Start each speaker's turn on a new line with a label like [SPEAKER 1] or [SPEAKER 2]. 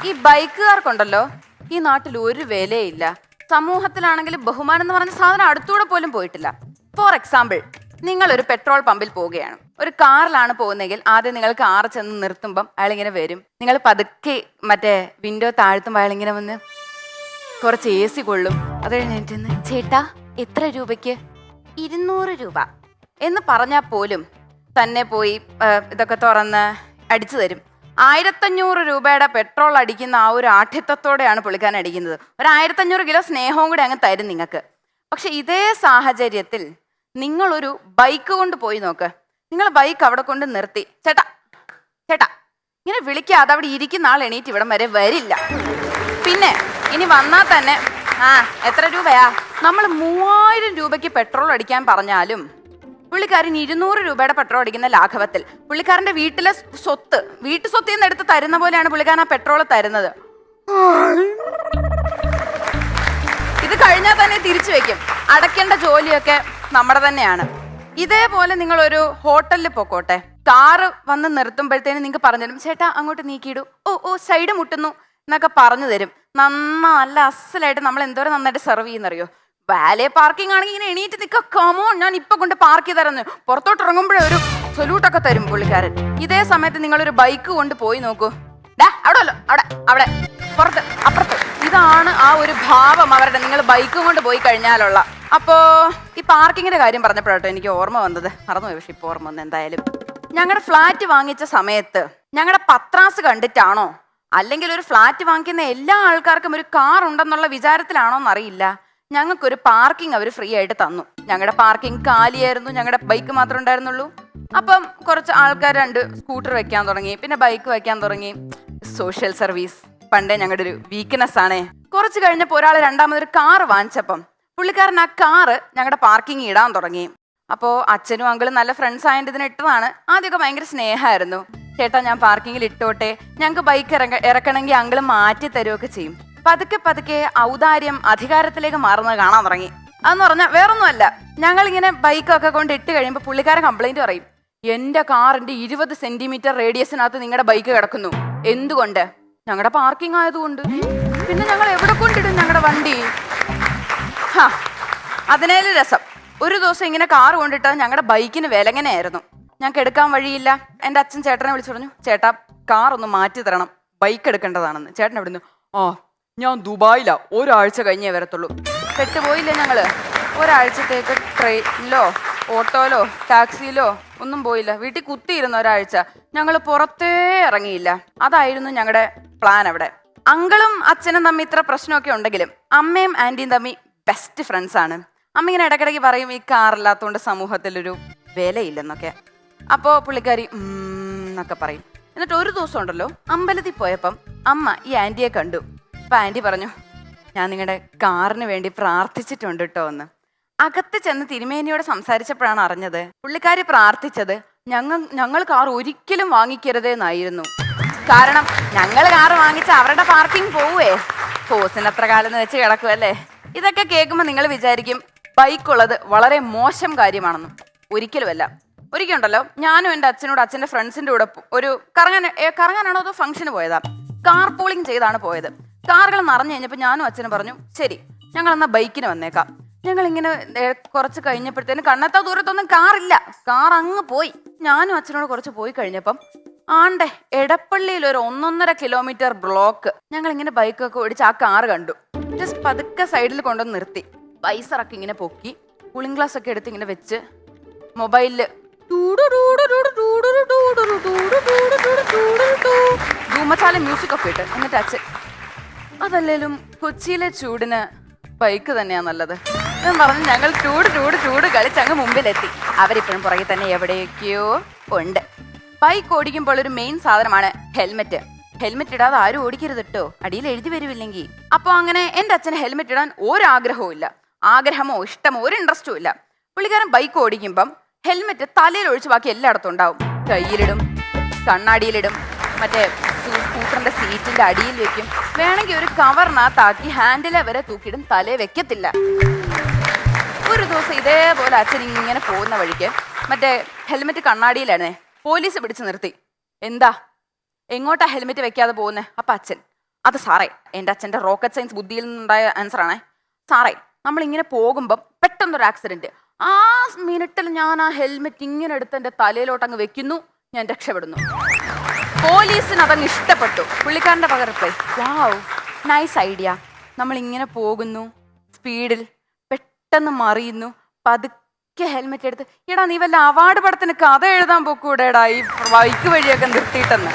[SPEAKER 1] ഈ ബൈക്കുകാർക്കുണ്ടല്ലോ ഈ നാട്ടിൽ ഒരു വിലയില്ല. സമൂഹത്തിലാണെങ്കിലും ബഹുമാനം എന്ന് പറഞ്ഞ സാധനം അടുത്തൂടെ പോലും പോയിട്ടില്ല. ഫോർ എക്സാമ്പിൾ, നിങ്ങൾ ഒരു പെട്രോൾ പമ്പിൽ പോവുകയാണ്. ഒരു കാറിലാണ് പോകുന്നതെങ്കിൽ ആദ്യം നിങ്ങൾ കാർ ചെന്ന് നിർത്തുമ്പം അയാളിങ്ങനെ വരും. നിങ്ങൾ പതുക്കെ മറ്റേ വിൻഡോ താഴ്ത്തുമ്പോൾ അയാളിങ്ങനെ വന്ന് കുറച്ച് AC കൊള്ളും. അത് കഴിഞ്ഞിട്ട് ചേട്ടാ എത്ര രൂപയ്ക്ക്? 200 രൂപ എന്ന് പറഞ്ഞാൽ പോലും തന്നെ പോയി ഇതൊക്കെ തുറന്ന് അടിച്ചു തരും. 1500 രൂപയുടെ പെട്രോൾ അടിക്കുന്ന ആ ഒരു ആഠ്യത്വത്തോടെയാണ് പുള്ളിക്കാരൻ അടിക്കുന്നത്. ഒരു 1500 കിലോ സ്നേഹവും കൂടി അങ്ങ് തരും നിങ്ങൾക്ക്. പക്ഷെ ഇതേ സാഹചര്യത്തിൽ നിങ്ങളൊരു ബൈക്ക് കൊണ്ട് പോയി നോക്ക്. നിങ്ങൾ ബൈക്ക് അവിടെ കൊണ്ട് നിർത്തി, ചേട്ടാ ചേട്ടാ ഇങ്ങനെ വിളിക്കാതെ അവിടെ ഇരിക്കുന്ന ആൾ എണീറ്റ് ഇവിടം വരെ വരില്ല. പിന്നെ ഇനി വന്നാൽ തന്നെ എത്ര രൂപയാ? നമ്മൾ 3000 രൂപയ്ക്ക് പെട്രോൾ അടിക്കാൻ പറഞ്ഞാലും പുള്ളിക്കാരൻ 200 രൂപയുടെ പെട്രോൾ അടിക്കുന്ന ലാഘവത്തിൽ പുള്ളിക്കാരന്റെ വീട്ടിലെ വീട്ടു സ്വത്തിൽ നിന്ന് എടുത്ത് തരുന്ന പോലെയാണ് പുള്ളിക്കാരൻ ആ പെട്രോൾ തരുന്നത്. ഇത് കഴിഞ്ഞാൽ തന്നെ തിരിച്ചു വെക്കും. അടയ്ക്കേണ്ട ജോലിയൊക്കെ നമ്മുടെ തന്നെയാണ്. ഇതേപോലെ നിങ്ങൾ ഒരു ഹോട്ടലിൽ പോക്കോട്ടെ, കാറ് വന്ന് നിർത്തുമ്പോഴത്തേന് നിങ്ങൾക്ക് പറഞ്ഞു തരും, ചേട്ടാ അങ്ങോട്ട് നീക്കിയിടൂ, ഓ സൈഡ് മുട്ടുന്നു എന്നൊക്കെ പറഞ്ഞു തരും. നല്ല അസലായിട്ട് നമ്മൾ എന്തോരം നന്നായിട്ട് സെർവ് ചെയ്യുന്നറിയോ. വാലേ പാർക്കിംഗ് ആണെങ്കിൽ ഇങ്ങനെ എണീറ്റ് നിൽക്കുക, കമോ ഞാൻ ഇപ്പൊ കൊണ്ട് പാർക്ക് ചെയ്ത് തരുന്നു. പുറത്തോട്ട് ഇറങ്ങുമ്പോഴേ ഒരു സൊല്യൂട്ടൊക്കെ തരും പുള്ളിക്കാരൻ. ഇതേ സമയത്ത് നിങ്ങളൊരു ബൈക്ക് കൊണ്ട് പോയി നോക്കൂ, അവിടെ അവിടെ പുറത്ത് അപ്പുറത്ത്. ഇതാണ് ആ ഒരു ഭാവം അവരുടെ, നിങ്ങൾ ബൈക്കും കൊണ്ട് പോയി കഴിഞ്ഞാലുള്ള. അപ്പോ ഈ പാർക്കിങ്ങിന്റെ കാര്യം പറഞ്ഞപ്പോഴാട്ടോ എനിക്ക് ഓർമ്മ വന്നത്, മറന്നുപോയി. പക്ഷെ ഇപ്പൊ ഓർമ്മ വന്നു. എന്തായാലും ഞങ്ങളുടെ ഫ്ലാറ്റ് വാങ്ങിച്ച സമയത്ത് ഞങ്ങളുടെ പത്രാസ് കണ്ടിട്ടാണോ അല്ലെങ്കിൽ ഒരു ഫ്ലാറ്റ് വാങ്ങിക്കുന്ന എല്ലാ ആൾക്കാർക്കും ഒരു കാർ ഉണ്ടെന്നുള്ള വിചാരത്തിലാണോ എന്നറിയില്ല, ഞങ്ങൾക്കൊരു പാർക്കിംഗ് അവർ ഫ്രീ ആയിട്ട് തന്നു. ഞങ്ങളുടെ പാർക്കിംഗ് കാലിയായിരുന്നു, ഞങ്ങളുടെ ബൈക്ക് മാത്രമേ ഉണ്ടായിരുന്നുള്ളൂ. അപ്പം കുറച്ച് ആൾക്കാർ 2 സ്കൂട്ടർ വെക്കാൻ തുടങ്ങി, പിന്നെ ബൈക്ക് വെക്കാൻ തുടങ്ങി. സോഷ്യൽ സർവീസ് പണ്ടേ ഞങ്ങളുടെ ഒരു വീക്ക്നെസ് ആണ്. കുറച്ച് കഴിഞ്ഞപ്പോൾ ഒരാൾ രണ്ടാമതൊരു കാറ് വാങ്ങിച്ചപ്പം പുള്ളിക്കാരൻ ആ കാറ് ഞങ്ങളുടെ പാർക്കിംഗ് ഇടാൻ തുടങ്ങി. അപ്പോൾ അച്ഛനും അങ്കിളും നല്ല ഫ്രണ്ട്സ് ആയതിന് ഇതിന് ഇട്ടതാണ്. ആദ്യമൊക്കെ ഭയങ്കര സ്നേഹമായിരുന്നു. ചേട്ടാ ഞാൻ പാർക്കിങ്ങിൽ ഇട്ടോട്ടെ, ഞങ്ങൾക്ക് ബൈക്ക് ഇറക്കണമെങ്കിൽ അങ്കിള് മാറ്റി തരുമൊക്കെ ചെയ്യും. പതുക്കെ ഔദാര്യം അധികാരത്തിലേക്ക് മാറുന്നത് കാണാൻ തുടങ്ങി. അതെന്ന് പറഞ്ഞാൽ വേറൊന്നുമല്ല, ഞങ്ങളിങ്ങനെ ബൈക്കൊക്കെ കൊണ്ട് ഇട്ട് കഴിയുമ്പോൾ പുള്ളിക്കാരൻ കംപ്ലൈന്റ് പറയും, എന്റെ കാറിന്റെ 20 സെന്റിമീറ്റർ റേഡിയസിനകത്ത് നിങ്ങളുടെ ബൈക്ക് കിടക്കുന്നു. എന്തുകൊണ്ട്? ഞങ്ങളുടെ പാർക്കിംഗ് ആയതുകൊണ്ട്. പിന്നെ ഞങ്ങൾ എവിടെ കൊണ്ടിടും ഞങ്ങളുടെ വണ്ടി? അതിനേലും രസം, ഒരു ദിവസം ഇങ്ങനെ കാർ കൊണ്ടിട്ട് ഞങ്ങളുടെ ബൈക്കിന് വിലങ്ങനെയായിരുന്നു. ഞങ്ങൾക്ക് എടുക്കാൻ വഴിയില്ല. എൻ്റെ അച്ഛൻ ചേട്ടനെ വിളിച്ചു പറഞ്ഞു, ചേട്ടാ കാർ ഒന്ന് മാറ്റി തരണം, ബൈക്ക് എടുക്കേണ്ടതാണെന്ന്. ചേട്ടൻ എവിടുന്ന്? ഞാൻ ദുബായിലാ, ഒരാഴ്ച കഴിഞ്ഞേ വരത്തുള്ളൂ. പെട്ടുപോയില്ലേ ഞങ്ങള്. ഒരാഴ്ചത്തേക്ക് ട്രെയിനിലോ ഓട്ടോയിലോ ടാക്സിയിലോ ഒന്നും പോയില്ല. വീട്ടിൽ കുത്തിയിരുന്ന ഒരാഴ്ച ഞങ്ങൾ പുറത്തേ ഇറങ്ങിയില്ല. അതായിരുന്നു ഞങ്ങളുടെ പ്ലാൻ. അവിടെ അങ്കിളും അച്ഛനും തമ്മിൽ ഇത്ര പ്രശ്നമൊക്കെ ഉണ്ടെങ്കിലും അമ്മയും ആൻറ്റിയും തമ്മിൽ ബെസ്റ്റ് ഫ്രണ്ട്സ് ആണ്. അമ്മ ഇങ്ങനെ ഇടയ്ക്കിടയ്ക്ക് പറയും, ഈ കാറില്ലാത്തതുകൊണ്ട് സമൂഹത്തിലൊരു വിലയില്ലെന്നൊക്കെ. അപ്പോൾ പുള്ളിക്കാരി എന്നൊക്കെ പറയും. എന്നിട്ട് ഒരു ദിവസം ഉണ്ടല്ലോ, അമ്പലത്തിൽ പോയപ്പം അമ്മ ഈ ആൻറ്റിയെ കണ്ടു. അപ്പം ആൻറ്റി പറഞ്ഞു, ഞാൻ നിങ്ങളുടെ കാറിന് വേണ്ടി പ്രാർത്ഥിച്ചിട്ടുണ്ട് കേട്ടോ എന്ന്. അകത്ത് ചെന്ന് തിരുമേനിയോട് സംസാരിച്ചപ്പോഴാണ് അറിഞ്ഞത് പുള്ളിക്കാരി പ്രാർത്ഥിച്ചത് ഞങ്ങൾ കാർ ഒരിക്കലും വാങ്ങിക്കരുതെന്നായിരുന്നു. കാരണം ഞങ്ങൾ കാർ വാങ്ങിച്ച അവരുടെ പാർക്കിംഗ് പോവേ, ഹോസിന് അത്ര കാലം എന്ന് വെച്ച് കിടക്കുമല്ലേ. ഇതൊക്കെ കേൾക്കുമ്പോൾ നിങ്ങൾ വിചാരിക്കും ബൈക്കുള്ളത് വളരെ മോശം കാര്യമാണെന്നും. ഒരിക്കലുമല്ല. ഒരിക്കലുണ്ടല്ലോ, ഞാനും എൻ്റെ അച്ഛനോട് അച്ഛൻ്റെ ഫ്രണ്ട്സിൻ്റെ കൂടെ ഒരു കറങ്ങാനാണോ അതോ ഫംഗ്ഷന് പോയതാ, കാർ പൂളിങ് ചെയ്താണ് പോയത്. കാറുകൾ നിറഞ്ഞു കഴിഞ്ഞപ്പോൾ ഞാനും അച്ഛനും പറഞ്ഞു, ശരി ഞങ്ങൾ എന്നാൽ ബൈക്കിന് വന്നേക്കാം. ഞങ്ങളിങ്ങനെ കുറച്ച് കഴിഞ്ഞപ്പോഴത്തേനും കണ്ണെത്താ ദൂരത്തൊന്നും കാറില്ല, കാർ അങ്ങ് പോയി. ഞാനും അച്ഛനോട് കുറച്ച് പോയി കഴിഞ്ഞപ്പം ആണ്ടെ എടപ്പള്ളിയിൽ ഒരു 1.5 കിലോമീറ്റർ ബ്ലോക്ക്. ഞങ്ങൾ ഇങ്ങനെ ബൈക്കൊക്കെ ഓടിച്ച് ആ കാറ് കണ്ടു. ജസ്റ്റ് പതുക്കെ സൈഡിൽ കൊണ്ടുവന്ന് നിർത്തി, വൈസറൊക്കെ ഇങ്ങനെ പൊക്കി, കൂളിംഗ് ഗ്ലാസ് ഒക്കെ എടുത്ത് ഇങ്ങനെ വെച്ച് മൊബൈലില് ധൂമച്ചാല മ്യൂസിക് ഒക്കെ ഇട്ട്, എന്നിട്ട് അച്ഛൻ, അതല്ലേലും കൊച്ചിയിലെ ചൂടിന് ബൈക്ക് തന്നെയാ നല്ലത് എന്ന് പറഞ്ഞ് ഞങ്ങൾ ചൂട് കളിച്ച് അങ്ങ് മുമ്പിലെത്തി. അവരിപ്പോഴും പുറകെ തന്നെ എവിടെയൊക്കെയോ ഉണ്ട്. ബൈക്ക് ഓടിക്കുമ്പോൾ ഒരു മെയിൻ സാധനമാണ് ഹെൽമെറ്റ്. ഹെൽമെറ്റ് ഇടാതെ ആരും ഓടിക്കരുത് കേട്ടോ, അടിയിൽ എഴുതി വരുമില്ലെങ്കിൽ. അപ്പോൾ അങ്ങനെ എൻ്റെ അച്ഛന് ഹെൽമെറ്റ് ഇടാൻ ഒരാഗ്രഹവും ഇല്ല, ആഗ്രഹമോ ഇഷ്ടമോ ഒരു ഇൻട്രസ്റ്റും ഇല്ല. പുള്ളിക്കാരൻ ബൈക്ക് ഓടിക്കുമ്പം ഹെൽമെറ്റ് തലയിൽ ഒഴിച്ച് ബാക്കി എല്ലായിടത്തും ഉണ്ടാവും. കയ്യിലിടും, കണ്ണാടിയിലിടും, മറ്റേ സ്കൂട്ടറിന്റെ സീറ്റിന്റെ അടിയിൽ വെക്കും. വേണമെങ്കിൽ ഒരു കവറിനകത്താക്കി ഹാൻഡിലെ വരെ തൂക്കിയിടും, തലേ വെക്കത്തില്ല. ഒരു ദിവസം ഇതേപോലെ അച്ഛൻ ഇങ്ങനെ പോകുന്ന വഴിക്ക് മറ്റേ ഹെൽമെറ്റ് കണ്ണാടിയിലാണേ, പോലീസ് പിടിച്ചു നിർത്തി. എന്താ എങ്ങോട്ടാ ഹെൽമെറ്റ് വെക്കാതെ പോകുന്നേ? അപ്പം അച്ഛൻ, അത് സാറേ എൻ്റെ അച്ഛൻ്റെ റോക്കറ്റ് സയൻസ് ബുദ്ധിയിൽ നിന്നുണ്ടായ ആൻസർ ആണേ. സാറേ നമ്മളിങ്ങനെ പോകുമ്പം പെട്ടെന്നൊരു ആക്സിഡന്റ്, ആ മിനിറ്റിൽ ഞാൻ ആ ഹെൽമെറ്റ് ഇങ്ങനെ എടുത്ത് എൻ്റെ തലയിലോട്ട് അങ്ങ് വെക്കുന്നു, ഞാൻ രക്ഷപ്പെടുന്നു. പോലീസിന് അതങ്ങ് ഇഷ്ടപ്പെട്ടു. പുള്ളിക്കാരൻ്റെ പകർപ്പ്, വാവ് നൈസ് ഐഡിയ. നമ്മളിങ്ങനെ പോകുന്നു സ്പീഡിൽ, പെട്ടെന്ന് മറിയുന്നു, പതുക്കെ ഹെൽമെറ്റ് എടുത്ത്, എടാ നീ വല്ല അവാർഡ് പടത്തിന് കഥ എഴുതാൻ പോക്കൂടെടാ ഈ ബൈക്ക് വഴിയൊക്കെ നിർത്തിയിട്ടെന്ന്.